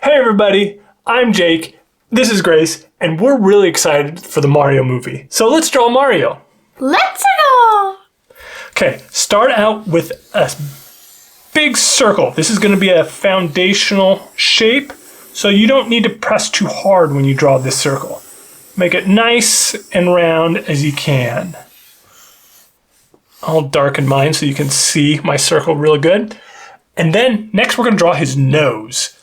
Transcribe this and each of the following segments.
Hey everybody, I'm Jake, this is Grace, and we're really excited for the Mario movie. So let's draw Mario. Let's go! Okay, start out with a big circle. This is going to be a foundational shape, so you don't need to press too hard when you draw this circle. Make it nice and round as you can. I'll darken mine so you can see my circle really good. And then next we're going to draw his nose.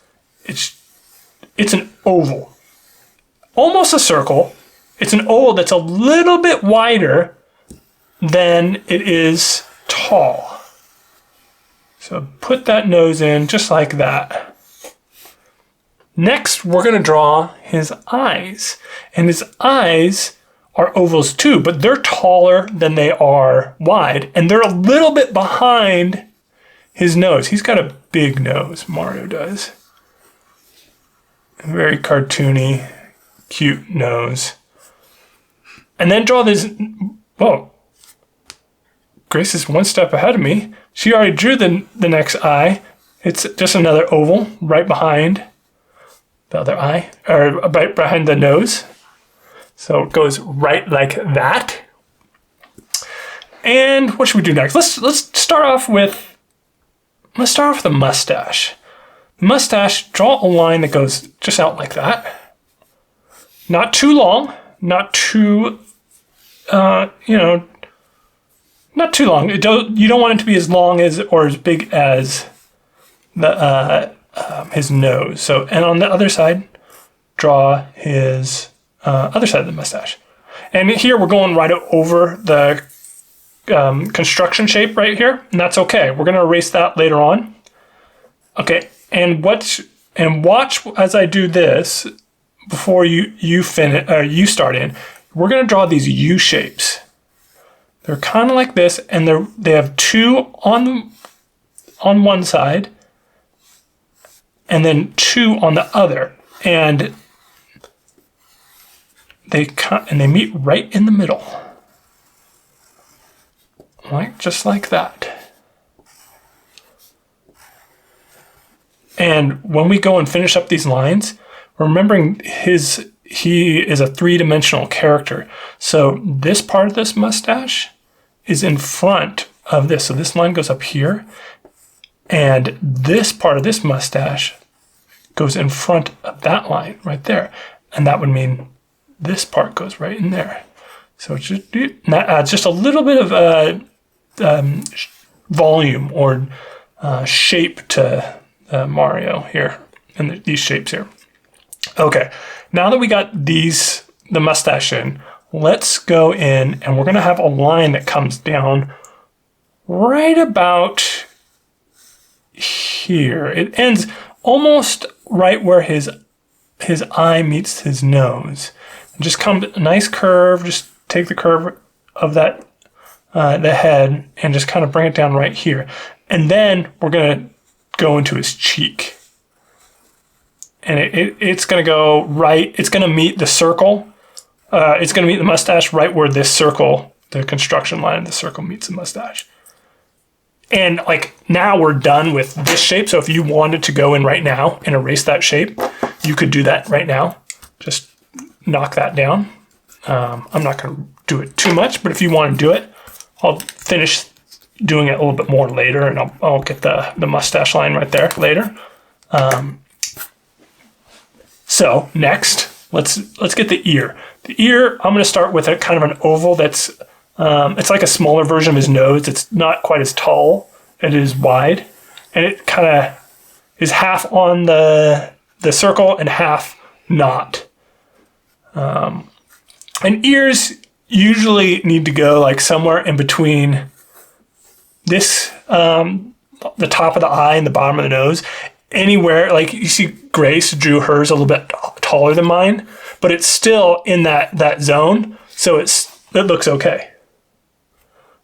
It's an oval. Almost a circle. It's an oval that's a little bit wider than it is tall. So put that nose in just like that. Next, we're going to draw his eyes. And his eyes are ovals too, but they're taller than they are wide. And they're a little bit behind his nose. He's got a big nose, Mario does. A very cartoony, cute nose. And then draw this, whoa. Grace is one step ahead of me. She already drew the next eye. It's just another oval right behind the other eye, or right behind the nose. So it goes right like that. And what should we do next? Let's start off with the mustache. The mustache, draw a line that goes just out like that. Not too long, not too not too long. You don't want it to be as long as or as big as the his nose. So, and on the other side, draw his other side of the mustache. And here we're going right over the construction shape right here, and that's okay. We're going to erase that later on. Okay, and watch as I do this before you finish or you start in. We're going to draw these U shapes. They're kind of like this, and they have two on one side, and then two on the other, and they meet right in the middle, just like that. And when we go and finish up these lines, remembering he is a three-dimensional character, so this part of this mustache is in front of this. So this line goes up here, and this part of this mustache goes in front of that line right there. And that would mean this part goes right in there. So that adds just a little bit of volume or shape to Mario here, and these shapes here. Okay, now that we got the mustache in, let's go in and we're going to have a line that comes down right about here. It ends almost right where his eye meets his nose. And just come a nice curve, just take the curve of that the head and just kind of bring it down right here. And then we're going to go into his cheek. And it's going to go right, it's going to meet the circle. It's going to meet the mustache right where this circle, the construction line of the circle meets the mustache. And now we're done with this shape. So if you wanted to go in right now and erase that shape, you could do that right now. Just knock that down. I'm not going to do it too much, but if you want to do it, I'll finish doing it a little bit more later, and I'll get the mustache line right there later. So next, let's get the ear. The ear, I'm going to start with a kind of an oval that's it's like a smaller version of his nose. It's not quite as tall. It is wide, and it kind of is half on the circle and half not. And ears usually need to go somewhere in between this, the top of the eye and the bottom of the nose. Anywhere, you see Grace drew hers a little bit taller than mine, but it's still in that zone, so it looks okay.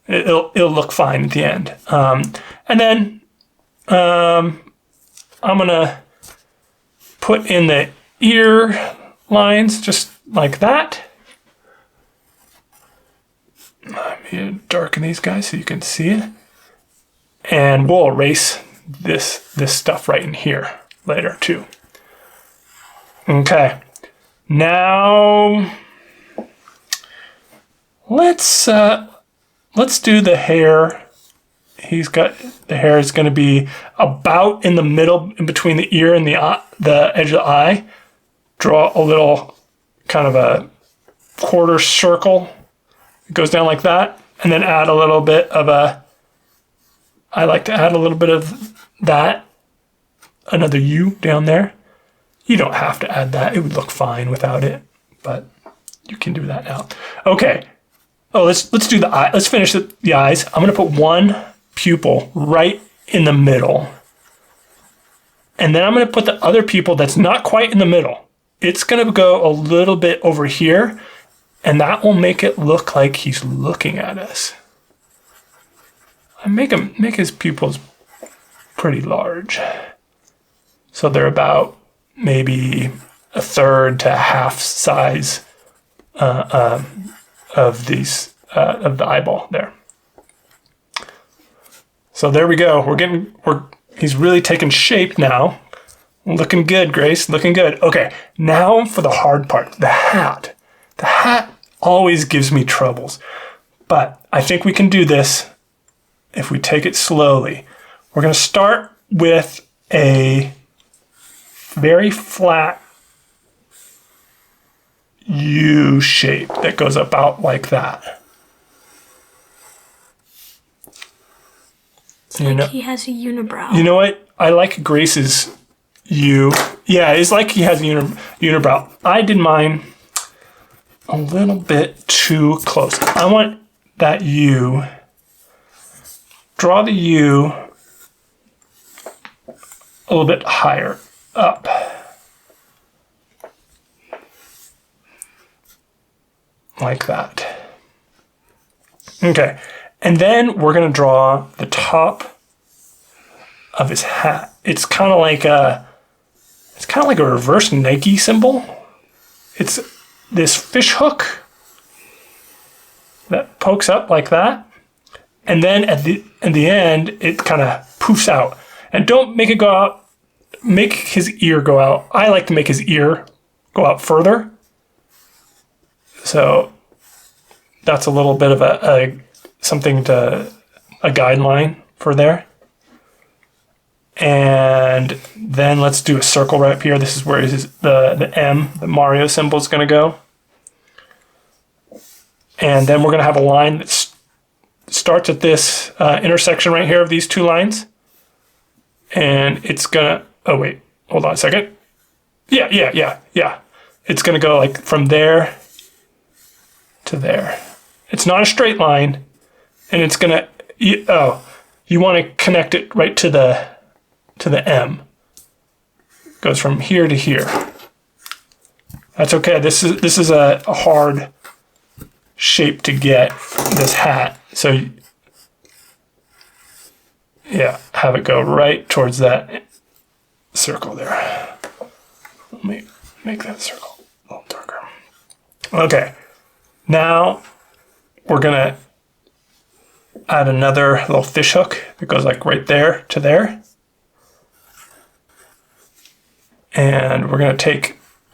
It'll look fine at the end. And then I'm gonna put in the ear lines just like that. Let me darken these guys so you can see it. And we'll erase this stuff right in here later too. Okay. Now let's do the hair. He's got the hair is going to be about in the middle, in between the ear and the edge of the eye. Draw a little kind of a quarter circle. It goes down like that, and then add a little bit of I like to add a little bit of that, another U down there. You don't have to add that. It would look fine without it, but you can do that now. Okay. Oh, let's do the eye. Let's finish the eyes. I'm going to put one pupil right in the middle. And then I'm going to put the other pupil that's not quite in the middle. It's going to go a little bit over here, and that will make it look like he's looking at us. I make his pupils pretty large. So they're about maybe a third to half size of the eyeball there. So there we go. He's really taking shape now. Looking good, Grace. Looking good. Okay, now for the hard part, the hat. The hat always gives me troubles, but I think we can do this if we take it slowly. We're going to start with a very flat U shape that goes about like that. It's like he has a unibrow. You know what? I like Grace's U. Yeah, it's like he has a unibrow. I did mine a little bit too close. I want that U. Draw the U a little bit higher up. Like that. Okay. And then we're going to draw the top of his hat. It's kind of like a reverse Nike symbol. It's this fish hook that pokes up like that. And then at the end, it kind of poofs out. And don't make it go out. Make his ear go out. I like to make his ear go out further. So that's a little bit of a guideline for there. And then let's do a circle right up here. This is where the M, the Mario symbol, is going to go. And then we're going to have a line that starts at this intersection right here of these two lines. And it's going to, oh wait, hold on a second. Yeah. It's going to go like from there to there. It's not a straight line. And it's going to, you want to connect it right to the M. It goes from here to here. That's okay. This is a hard shape to get, this hat. So yeah, have it go right towards that circle there. Let me make that circle a little darker. Okay. Now we're gonna add another little fish hook that goes like right there to there. And we're gonna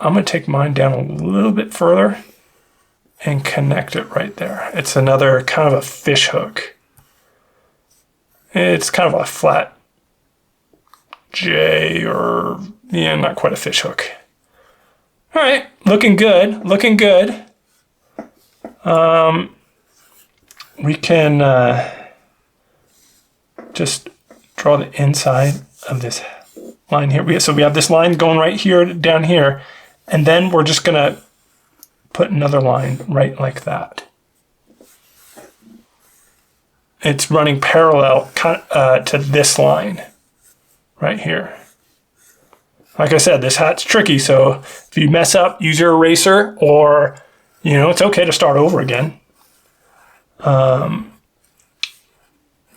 I'm gonna take mine down a little bit further and connect it right there. It's another kind of a fish hook. It's kind of a flat J, or yeah, not quite a fish hook. All right, looking good, looking good. We can just draw the inside of this line here. So we have this line going right here, down here, and then we're just gonna put another line right like that. It's running parallel to this line right here. Like I said, this hat's tricky, so if you mess up, use your eraser, or it's okay to start over again.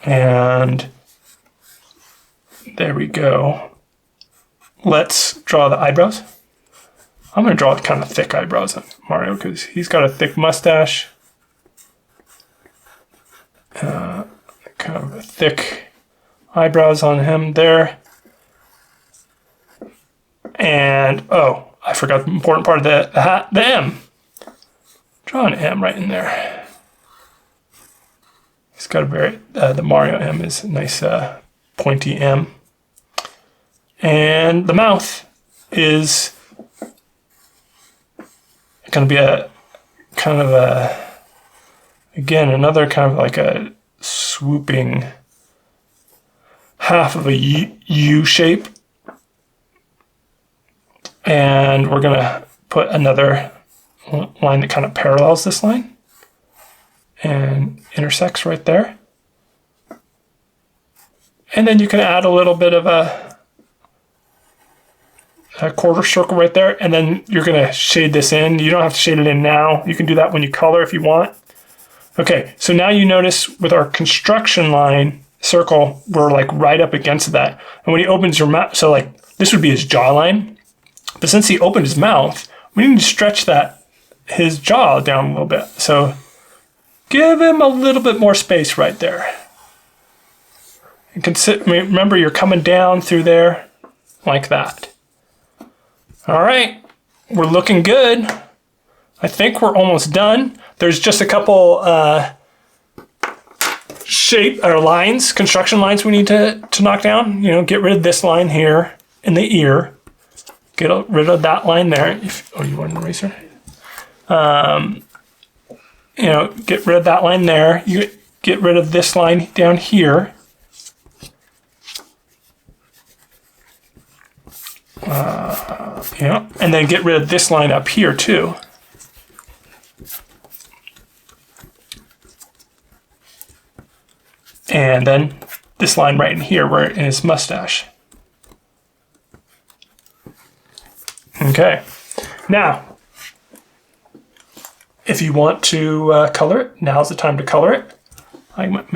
And there we go. Let's draw the eyebrows. I'm going to draw kind of thick eyebrows on Mario because he's got a thick mustache. Kind of a thick eyebrows on him there. And, oh, I forgot the important part of the M. Draw an M right in there. It's got a very, the Mario M is a nice pointy M. And the mouth is going to be a kind of a, again, another kind of like a swooping half of a U shape. And we're going to put another line that kind of parallels this line and intersects right there. And then you can add a little bit of a quarter circle right there, and then you're going to shade this in. You don't have to shade it in now. You can do that when you color if you want. Okay, so now you notice with our construction line circle, we're like right up against that. And when he opens your mouth, so like this would be his jawline. But since he opened his mouth, we need to stretch his jaw down a little bit. So give him a little bit more space right there. And remember, you're coming down through there like that. All right, we're looking good. I think we're almost done. There's just a couple construction lines we need to knock down. You know, get rid of this line here in the ear. Get rid of that line there. You want an eraser? You know, get rid of that line there. You get rid of this line down here. Yeah, and then get rid of this line up here too. And then this line right in here, where in his mustache. Okay, now, if you want to color it, now's the time to color it. I'm not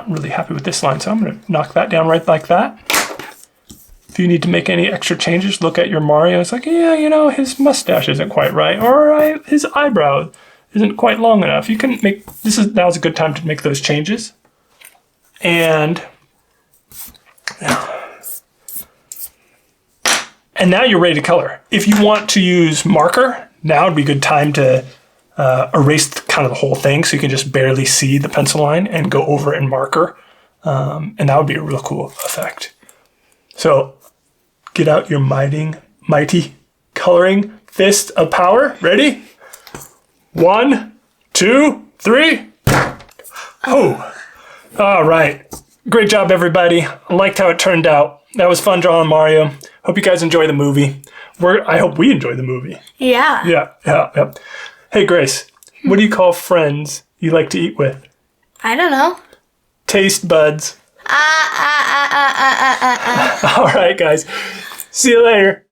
really happy with this line, so I'm going to knock that down right like that. If you need to make any extra changes, look at your Mario. It's like, yeah, you know, his mustache isn't quite right, or his eyebrow isn't quite long enough. You can make, now's a good time to make those changes. And now you're ready to color. If you want to use marker, now would be a good time to erase kind of the whole thing, so you can just barely see the pencil line and go over it in marker. And that would be a real cool effect. So get out your mighty coloring fist of power. Ready? 1, 2, 3. Oh, all right. Great job, everybody. I liked how it turned out. That was fun drawing Mario. Hope you guys enjoy the movie. I hope we enjoy the movie. Yeah. Yeah. Hey, Grace, what do you call friends you like to eat with? I don't know. Taste buds. All right, guys. See you later.